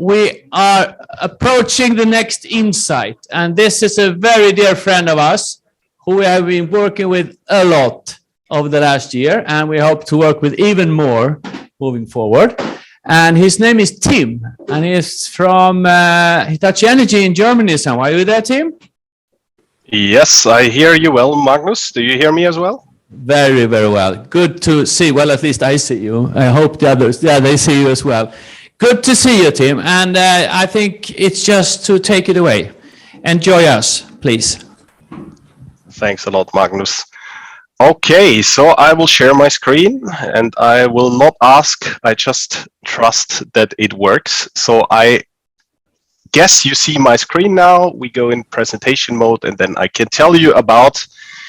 we are approaching the next insight, and this is a very dear friend of us who we have been working with a lot over the last year, and we hope to work with even more moving forward. And his name is Tim, and he's from Hitachi Energy in Germany somewhere. Are you there, Tim? Yes, I hear you well, Magnus. Do you hear me as well? Very, very well. Good to see. Well, at least I see you. I hope the others, they see you as well. Good to see you, Tim. And I think it's just to take it away. Enjoy us, please. Thanks a lot, Magnus. Okay, so I will share my screen and I will not ask, I just trust that it works. So I guess you see my screen now. We go in presentation mode and then I can tell you about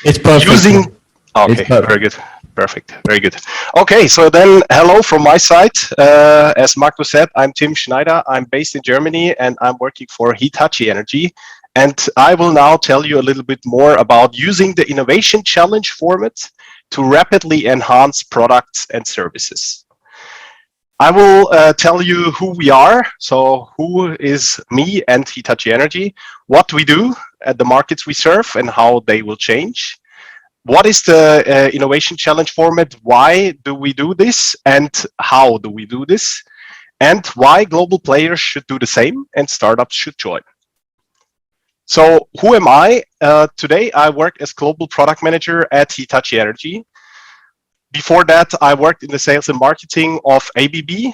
it's perfect. Using. Okay, very good. Perfect. Very good. Okay, so then hello from my side. As Magnus said, I'm Tim Schneider. I'm based in Germany and I'm working for Hitachi Energy. And I will now tell you a little bit more about using the Innovation Challenge format to rapidly enhance products and services. I will tell you who we are, so who is me and Hitachi Energy, what we do at the markets we serve and how they will change. What is the Innovation Challenge format? Why do we do this and how do we do this? And why global players should do the same and startups should join. So who am I? Today I work as Global Product Manager at Hitachi Energy. Before that, I worked in the sales and marketing of ABB.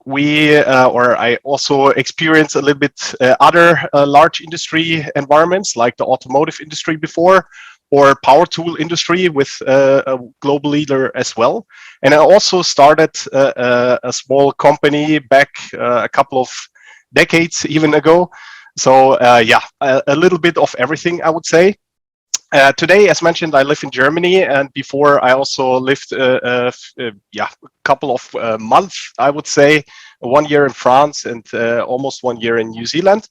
I also experienced a little bit other large industry environments like the automotive industry before, or power tool industry with a global leader as well. And I also started a small company back a couple of decades even ago. So yeah, a little bit of everything, I would say. Today, as mentioned, I live in Germany, and before I also lived a couple of months, I would say, 1 year in France and almost 1 year in New Zealand.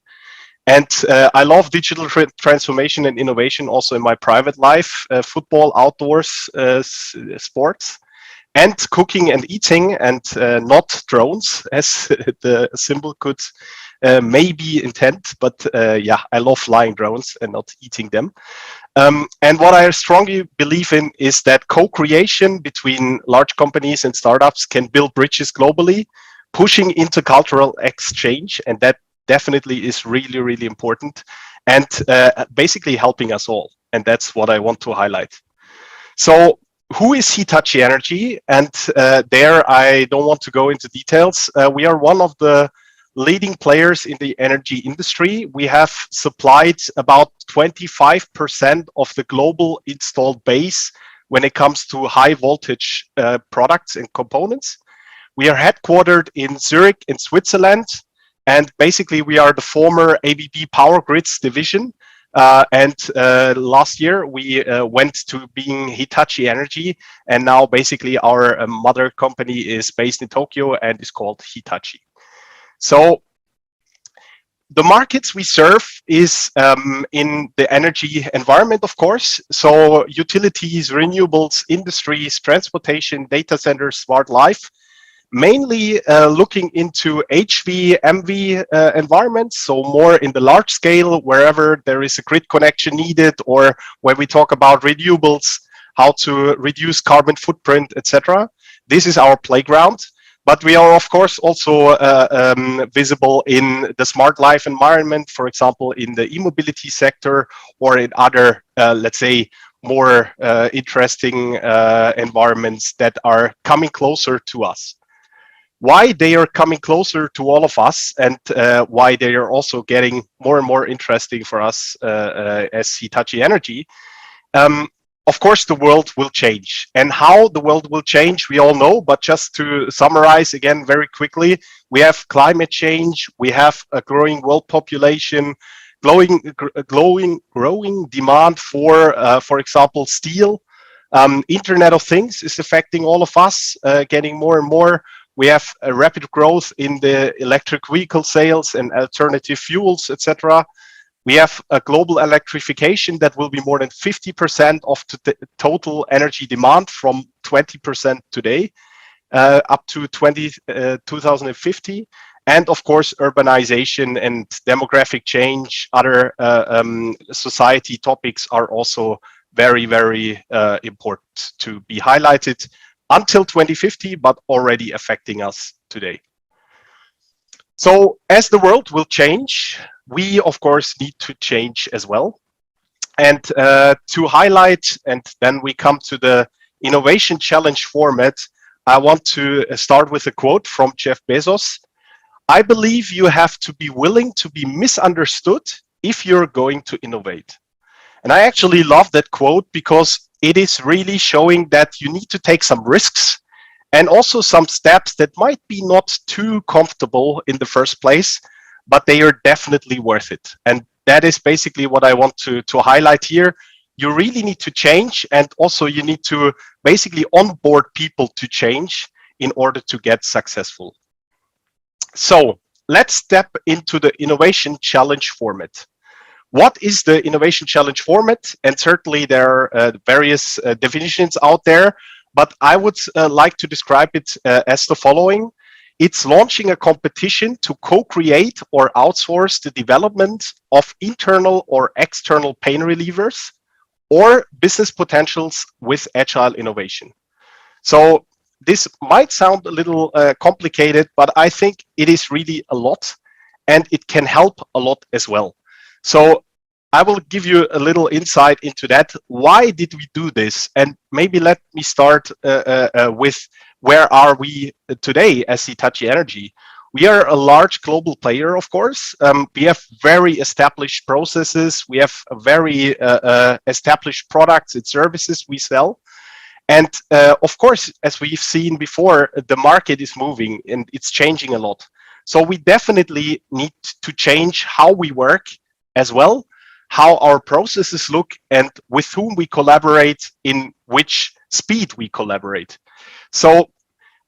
And I love digital transformation and innovation also in my private life, football, outdoors, sports, and cooking and eating, and not drones, as the symbol could maybe intend, but yeah, I love flying drones and not eating them. And what I strongly believe in is that co-creation between large companies and startups can build bridges globally, pushing intercultural exchange, and that definitely is really, really important, and basically helping us all. And that's what I want to highlight. So who is Hitachi Energy? And there I don't want to go into details. We are one of the leading players in the energy industry. We have supplied about 25% of the global installed base when it comes to high voltage products and components. We are headquartered in Zurich in Switzerland, and basically we are the former ABB Power Grids division. And last year we went to being Hitachi Energy, and now basically our mother company is based in Tokyo and is called Hitachi. So the markets we serve is in the energy environment, of course. So utilities, renewables, industries, transportation, data centers, smart life, mainly looking into HV, MV environments. So more in the large scale, wherever there is a grid connection needed, or when we talk about renewables, how to reduce carbon footprint, etc. This is our playground. But we are, of course, also visible in the smart life environment, for example, in the e-mobility sector, or in other, let's say, more interesting environments that are coming closer to us. Why they are coming closer to all of us, and why they are also getting more and more interesting for us as Hitachi Energy. Of course, the world will change, and how the world will change, we all know, but just to summarize again very quickly, we have climate change, we have a growing world population, growing demand for example, steel. Internet of Things is affecting all of us, getting more and more. We have a rapid growth in the electric vehicle sales and alternative fuels, etc. We have a global electrification that will be more than 50% of the total energy demand from 20% today, up to 2050. And of course, urbanization and demographic change, other society topics are also very, very important to be highlighted until 2050, but already affecting us today. So as the world will change, we of course need to change as well. And to highlight, and then we come to the innovation challenge format, I want to start with a quote from Jeff Bezos. I believe you have to be willing to be misunderstood if you're going to innovate. And I actually love that quote because it is really showing that you need to take some risks and also some steps that might be not too comfortable in the first place, but they are definitely worth it. And that is basically what I want to highlight here. You really need to change, and also you need to basically onboard people to change in order to get successful. So let's step into the innovation challenge format. What is the innovation challenge format? And certainly there are various definitions out there, but I would like to describe it as the following. It's launching a competition to co-create or outsource the development of internal or external pain relievers or business potentials with agile innovation. So this might sound a little complicated, but I think it is really a lot, and it can help a lot as well. So I will give you a little insight into that. Why did we do this? And maybe let me start with where are we today as Hitachi Energy? We are a large global player, of course. We have very established processes. We have very established products and services we sell. And of course, as we've seen before, the market is moving and it's changing a lot. So we definitely need to change how we work as well, how our processes look, and with whom we collaborate, in which speed we collaborate. So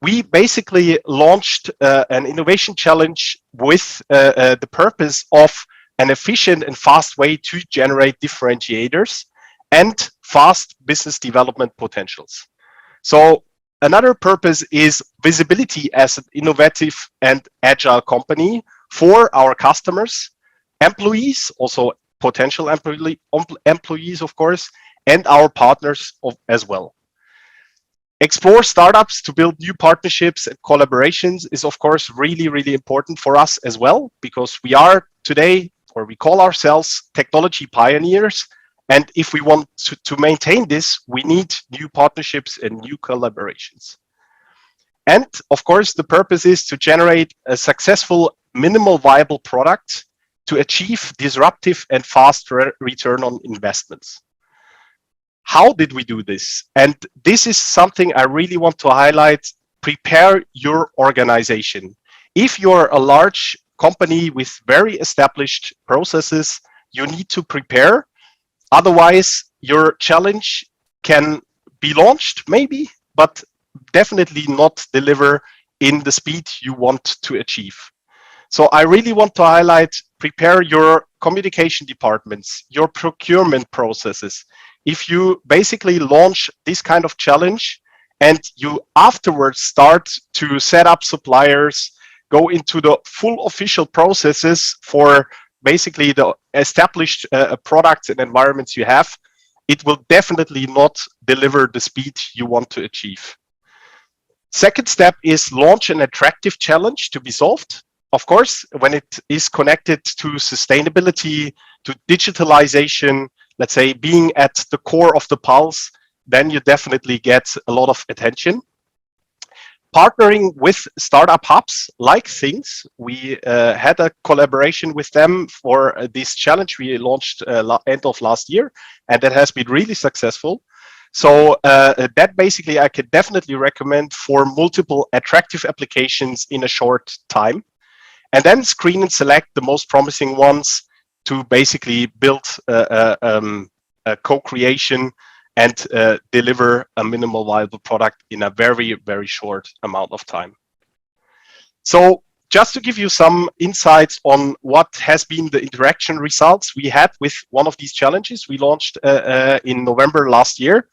we basically launched an innovation challenge with the purpose of an efficient and fast way to generate differentiators and fast business development potentials. So another purpose is visibility as an innovative and agile company for our customers, employees, also potential employees, of course, and our partners as well. Explore startups to build new partnerships and collaborations is, of course, really, really important for us as well, because we are today, or we call ourselves, technology pioneers. And if we want to maintain this, we need new partnerships and new collaborations. And of course, the purpose is to generate a successful minimal viable product to achieve disruptive and fast return on investments. How did we do this? And this is something I really want to highlight. Prepare your organization. If you're a large company with very established processes, you need to prepare. Otherwise, your challenge can be launched, maybe, but definitely not deliver in the speed you want to achieve. So I really want to highlight, prepare your communication departments, your procurement processes. If you basically launch this kind of challenge and you afterwards start to set up suppliers, go into the full official processes for basically the established products and environments you have, it will definitely not deliver the speed you want to achieve. Second step is launch an attractive challenge to be solved. Of course, when it is connected to sustainability, to digitalization, let's say being at the core of the pulse, then you definitely get a lot of attention. Partnering with startup hubs like Things, we had a collaboration with them for this challenge we launched end of last year, and that has been really successful. So that basically I could definitely recommend for multiple attractive applications in a short time. And then screen and select the most promising ones to basically build a co-creation and deliver a minimal viable product in a very, very short amount of time. So just to give you some insights on what has been the interaction results we had with one of these challenges we launched in November last year.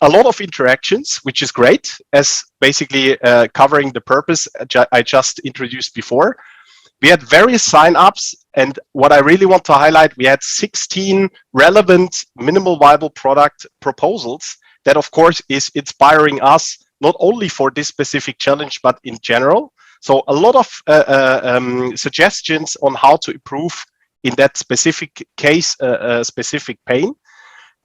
a lot of interactions, which is great, as basically covering the purpose I just introduced before. We had various sign-ups, and what I really want to highlight, we had 16 relevant minimal viable product proposals that, of course, is inspiring us not only for this specific challenge, but in general. So a lot of suggestions on how to improve in that specific case, specific pain.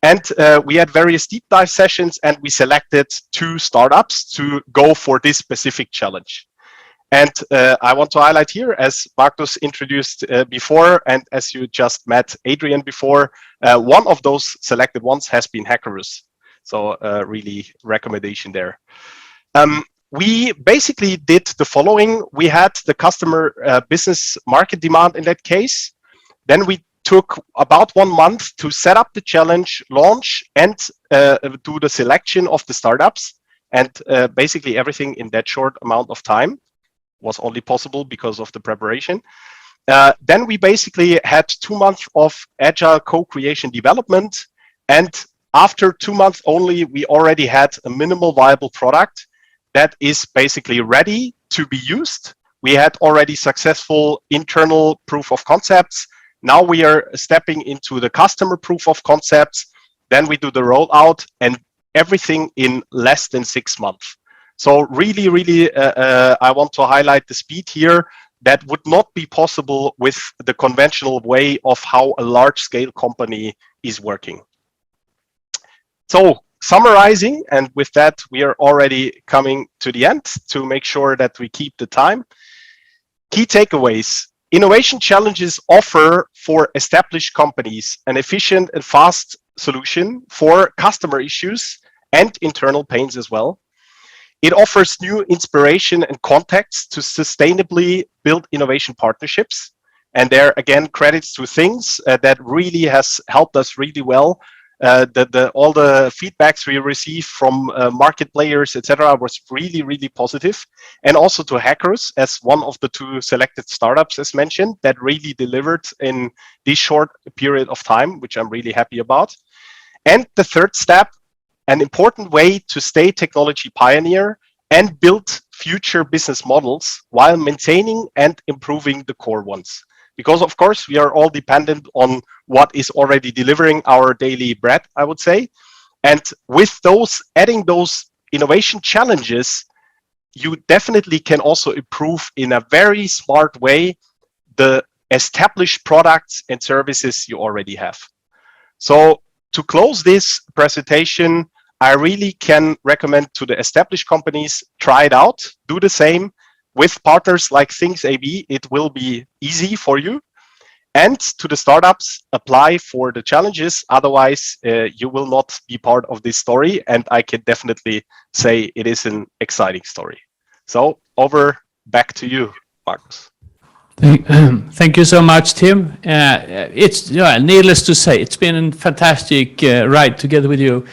And we had various deep dive sessions, and we selected 2 startups to go for this specific challenge. And I want to highlight here, as Magnus introduced before, and as you just met Adrian before, one of those selected ones has been Hackerus. So really recommendation there. We basically did the following. We had the customer business market demand in that case. Then we took about 1 month to set up the challenge, launch, and do the selection of the startups. And basically everything in that short amount of time was only possible because of the preparation. Then we basically had 2 months of agile co-creation development. And after 2 months only, we already had a minimal viable product that is basically ready to be used. We had already successful internal proof of concepts. Now we are stepping into the customer proof of concepts. Then we do the rollout, and everything in less than 6 months. So really, really, I want to highlight the speed here. That would not be possible with the conventional way of how a large-scale company is working. So summarizing, and with that, we are already coming to the end to make sure that we keep the time. Key takeaways. Innovation challenges offer for established companies an efficient and fast solution for customer issues and internal pains as well. It offers new inspiration and context to sustainably build innovation partnerships. And there, again, credits to things that really has helped us really well. All the feedbacks we received from market players, etc., was really, really positive. And also to Hackers, as one of the 2 selected startups, as mentioned, that really delivered in this short period of time, which I'm really happy about. And the third step, an important way to stay technology pioneer and build future business models while maintaining and improving the core ones. Because of course, we are all dependent on what is already delivering our daily bread, I would say. And with those, adding those innovation challenges, you definitely can also improve in a very smart way the established products and services you already have. So to close this presentation, I really can recommend to the established companies, try it out, do the same. With partners like Things AB, it will be easy for you. And to the startups, apply for the challenges. Otherwise, you will not be part of this story. And I can definitely say it is an exciting story. So back to you, Marcus. Thank you so much, Tim. It's needless to say, it's been a fantastic ride together with you.